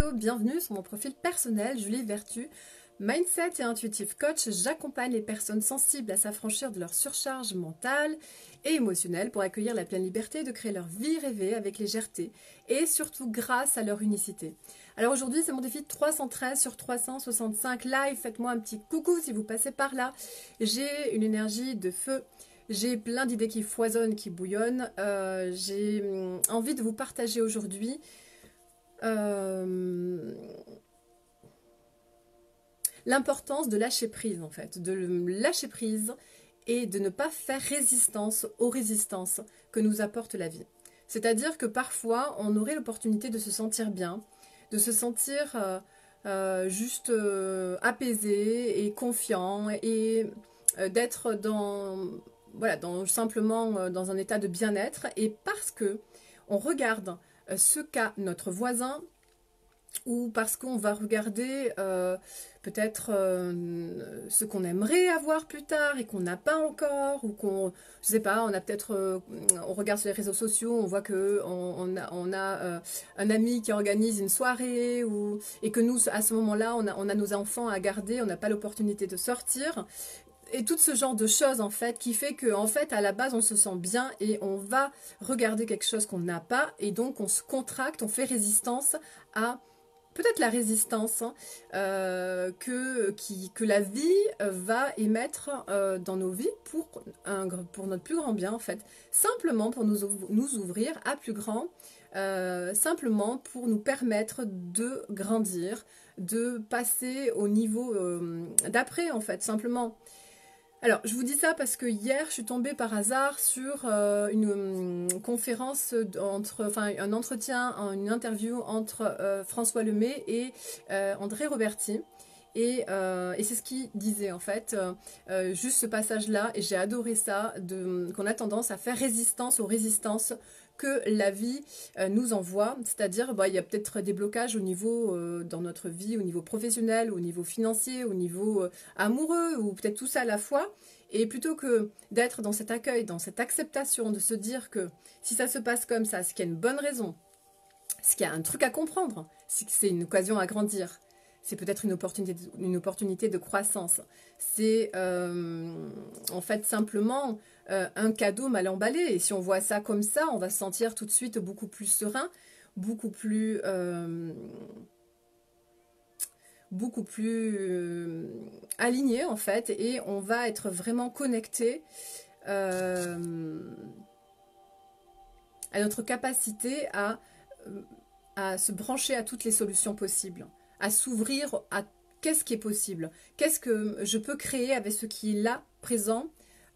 Hello, bienvenue sur mon profil personnel, Julie Vertu, Mindset et Intuitive Coach. J'accompagne les personnes sensibles à s'affranchir de leur surcharge mentale et émotionnelle pour accueillir la pleine liberté de créer leur vie rêvée avec légèreté et surtout grâce à leur unicité. Alors aujourd'hui, c'est mon défi 313 sur 365 live. Faites-moi un petit coucou si vous passez par là. J'ai une énergie de feu. J'ai plein d'idées qui foisonnent, qui bouillonnent. J'ai envie de vous partager aujourd'hui l'importance de lâcher prise en fait, de lâcher prise et de ne pas faire résistance aux résistances que nous apporte la vie. C'est-à-dire que parfois on aurait l'opportunité de se sentir bien, de se sentir juste apaisé et confiant et d'être simplement dans un état de bien-être, et parce que on regarde ce qu'a notre voisin, ou parce qu'on va regarder peut-être ce qu'on aimerait avoir plus tard et qu'on n'a pas encore, ou qu'on, je sais pas, on a peut-être, on regarde sur les réseaux sociaux, on voit que on a un ami qui organise une soirée, et que nous, à ce moment-là, on a nos enfants à garder, on n'a pas l'opportunité de sortir. Et tout ce genre de choses en fait qui fait que en fait à la base on se sent bien et on va regarder quelque chose qu'on n'a pas, et donc on se contracte, on fait résistance à peut-être la résistance que la vie va émettre dans nos vies pour notre plus grand bien en fait. Simplement pour nous ouvrir à plus grand, simplement pour nous permettre de grandir, de passer au niveau d'après en fait, simplement. Alors, je vous dis ça parce que hier, je suis tombée par hasard sur une conférence, un entretien, une interview entre François Lemay et André Roberti. Et c'est ce qu'il disait en fait, juste ce passage-là, et j'ai adoré ça, qu'on a tendance à faire résistance aux résistances que la vie nous envoie, c'est-à-dire il y a peut-être des blocages au niveau dans notre vie, au niveau professionnel, au niveau financier, au niveau amoureux, ou peut-être tout ça à la fois. Et plutôt que d'être dans cet accueil, dans cette acceptation, de se dire que si ça se passe comme ça, c'est qu'il y a une bonne raison, c'est qu'il y a un truc à comprendre, c'est que c'est une occasion à grandir, c'est peut-être une opportunité de croissance, c'est en fait simplement un cadeau mal emballé. Et si on voit ça comme ça, on va se sentir tout de suite beaucoup plus serein, beaucoup plus aligné en fait, et on va être vraiment connecté à notre capacité à se brancher à toutes les solutions possibles, à s'ouvrir à qu'est-ce qui est possible, qu'est-ce que je peux créer avec ce qui est là, présent,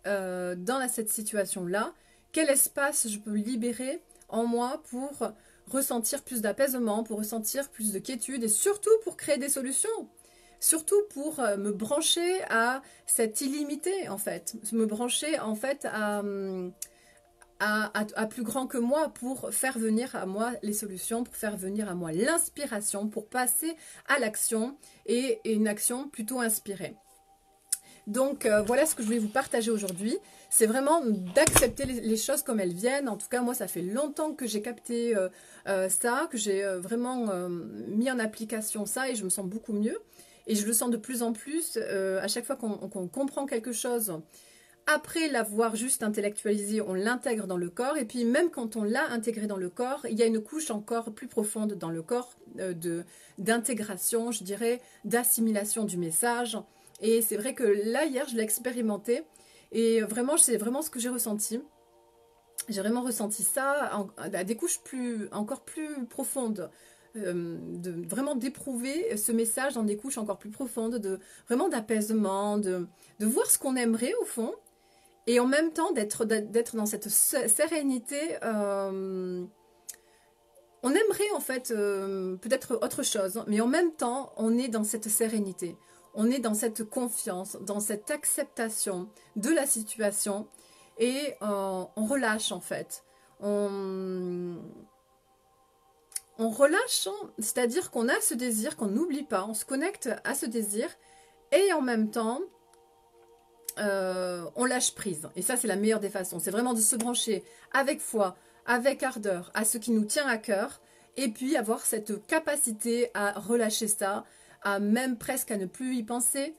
dans cette situation-là, quel espace je peux libérer en moi pour ressentir plus d'apaisement, pour ressentir plus de quiétude, et surtout pour créer des solutions, surtout pour me brancher à cette illimité en fait, me brancher en fait à plus grand que moi, pour faire venir à moi les solutions, pour faire venir à moi l'inspiration, pour passer à l'action, et une action plutôt inspirée. Donc voilà ce que je voulais vous partager aujourd'hui. C'est vraiment d'accepter les choses comme elles viennent. En tout cas, moi, ça fait longtemps que j'ai capté ça, que j'ai vraiment mis en application ça, et je me sens beaucoup mieux. Et je le sens de plus en plus à chaque fois qu'on comprend quelque chose. Après l'avoir juste intellectualisé, on l'intègre dans le corps. Et puis même quand on l'a intégré dans le corps, il y a une couche encore plus profonde dans le corps d'intégration, je dirais, d'assimilation du message. Et c'est vrai que là, hier, je l'ai expérimenté. Et vraiment, c'est vraiment ce que j'ai ressenti. J'ai vraiment ressenti ça à des couches encore plus profondes. Vraiment d'éprouver ce message dans des couches encore plus profondes, vraiment d'apaisement, de voir ce qu'on aimerait au fond. Et en même temps, d'être dans cette sérénité. On aimerait en fait peut-être autre chose, mais en même temps, on est dans cette sérénité. On est dans cette confiance, dans cette acceptation de la situation, et on relâche en fait. On relâche, c'est-à-dire qu'on a ce désir, qu'on n'oublie pas, on se connecte à ce désir, et en même temps, on lâche prise. Et ça, c'est la meilleure des façons. C'est vraiment de se brancher avec foi, avec ardeur, à ce qui nous tient à cœur, et puis avoir cette capacité à relâcher ça, à même presque à ne plus y penser,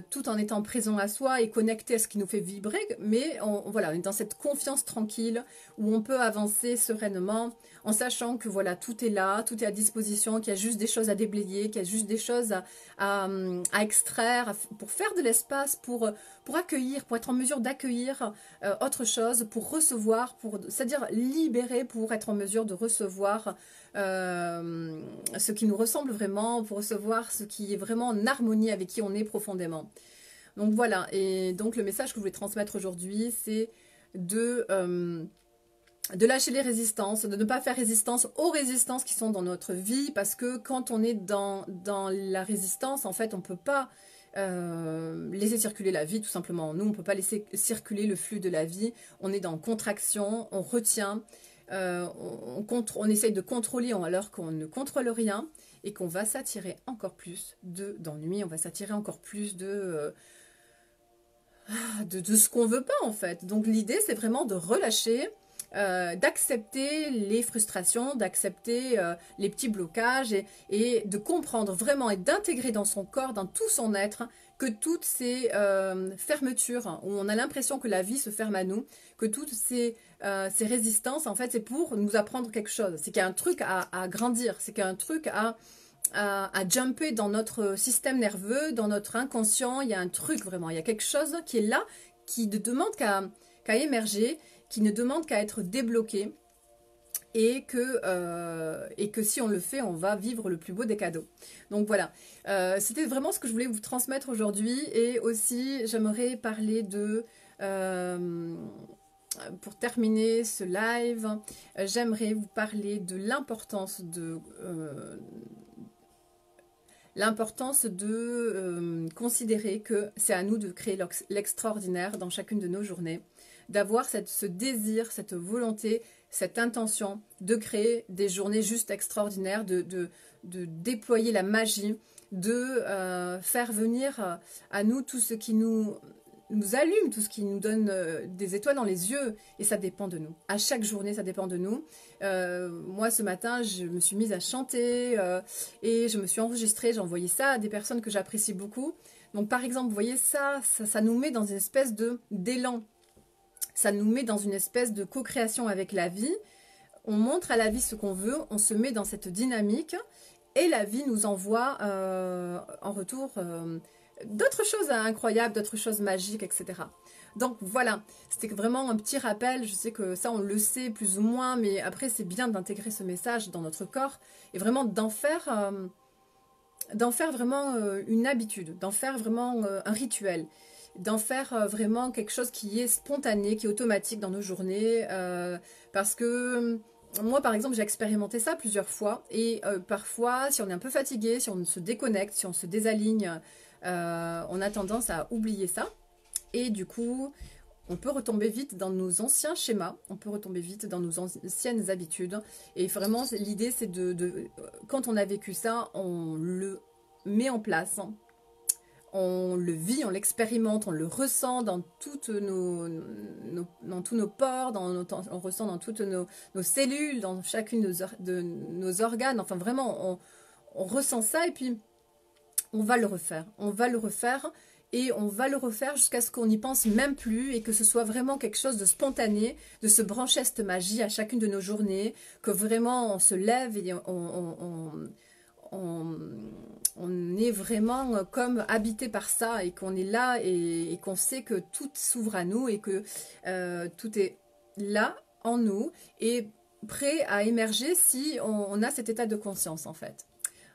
tout en étant présent à soi et connecté à ce qui nous fait vibrer, mais voilà, on est dans cette confiance tranquille où on peut avancer sereinement en sachant que voilà, tout est là, tout est à disposition, qu'il y a juste des choses à déblayer, qu'il y a juste des choses à extraire, pour faire de l'espace, pour accueillir, pour être en mesure d'accueillir autre chose, pour recevoir, c'est-à-dire libérer pour être en mesure de recevoir ce qui nous ressemble vraiment, pour recevoir ce qui est vraiment en harmonie avec qui on est profondément. Donc voilà, et donc le message que je voulais transmettre aujourd'hui, c'est de lâcher les résistances, de ne pas faire résistance aux résistances qui sont dans notre vie, parce que quand on est dans la résistance, en fait, on ne peut pas laisser circuler la vie, tout simplement. Nous, on ne peut pas laisser circuler le flux de la vie, on est dans contraction, on retient, on essaye de contrôler alors qu'on ne contrôle rien et qu'on va s'attirer encore plus d'ennui, on va s'attirer encore plus de ce qu'on veut pas en fait. Donc l'idée c'est vraiment de relâcher, d'accepter les frustrations, d'accepter les petits blocages et de comprendre vraiment et d'intégrer dans son corps, dans tout son être, que toutes ces fermetures, où on a l'impression que la vie se ferme à nous, que toutes ces résistances, en fait, c'est pour nous apprendre quelque chose. C'est qu'il y a un truc à grandir, c'est qu'il y a un truc à jumper dans notre système nerveux, dans notre inconscient. Il y a un truc vraiment, il y a quelque chose qui est là, qui ne demande qu'à émerger, qui ne demande qu'à être débloqué. Et que si on le fait, on va vivre le plus beau des cadeaux. Donc voilà, c'était vraiment ce que je voulais vous transmettre aujourd'hui. Et aussi, j'aimerais parler pour terminer ce live, j'aimerais vous parler de l'importance de considérer que c'est à nous de créer l'extraordinaire dans chacune de nos journées, d'avoir ce désir, cette volonté, cette intention de créer des journées juste extraordinaires, de déployer la magie, de faire venir à nous tout ce qui nous allume, tout ce qui nous donne des étoiles dans les yeux, et ça dépend de nous. À chaque journée, ça dépend de nous. Moi, ce matin, je me suis mise à chanter et je me suis enregistrée, j'ai envoyé ça à des personnes que j'apprécie beaucoup. Donc, par exemple, vous voyez, ça nous met dans une espèce d'élan. Ça nous met dans une espèce de co-création avec la vie. On montre à la vie ce qu'on veut, on se met dans cette dynamique et la vie nous envoie en retour d'autres choses incroyables, d'autres choses magiques, etc. Donc voilà, c'était vraiment un petit rappel. Je sais que ça, on le sait plus ou moins, mais après, c'est bien d'intégrer ce message dans notre corps et vraiment d'en faire vraiment une habitude, d'en faire vraiment un rituel, d'en faire vraiment quelque chose qui est spontané, qui est automatique dans nos journées, parce que moi par exemple j'ai expérimenté ça plusieurs fois et parfois si on est un peu fatigué, si on se déconnecte, si on se désaligne, on a tendance à oublier ça et du coup on peut retomber vite dans nos anciens schémas, on peut retomber vite dans nos anciennes habitudes et vraiment l'idée c'est quand on a vécu ça, on le met en place, on le vit, on l'expérimente, on le ressent dans tous nos pores, on ressent dans toutes nos cellules, dans chacune de nos organes. Enfin vraiment, on ressent ça et puis on va le refaire. On va le refaire et on va le refaire jusqu'à ce qu'on n'y pense même plus et que ce soit vraiment quelque chose de spontané, de se brancher à cette magie à chacune de nos journées, que vraiment on se lève et on est vraiment comme habité par ça et qu'on est là et qu'on sait que tout s'ouvre à nous et que tout est là en nous et prêt à émerger si on a cet état de conscience en fait.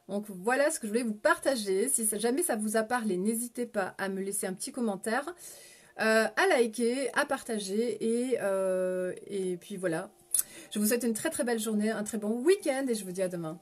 Donc voilà ce que je voulais vous partager. Si jamais ça vous a parlé, n'hésitez pas à me laisser un petit commentaire, à liker, à partager et puis voilà. Je vous souhaite une très très belle journée, un très bon week-end et je vous dis à demain.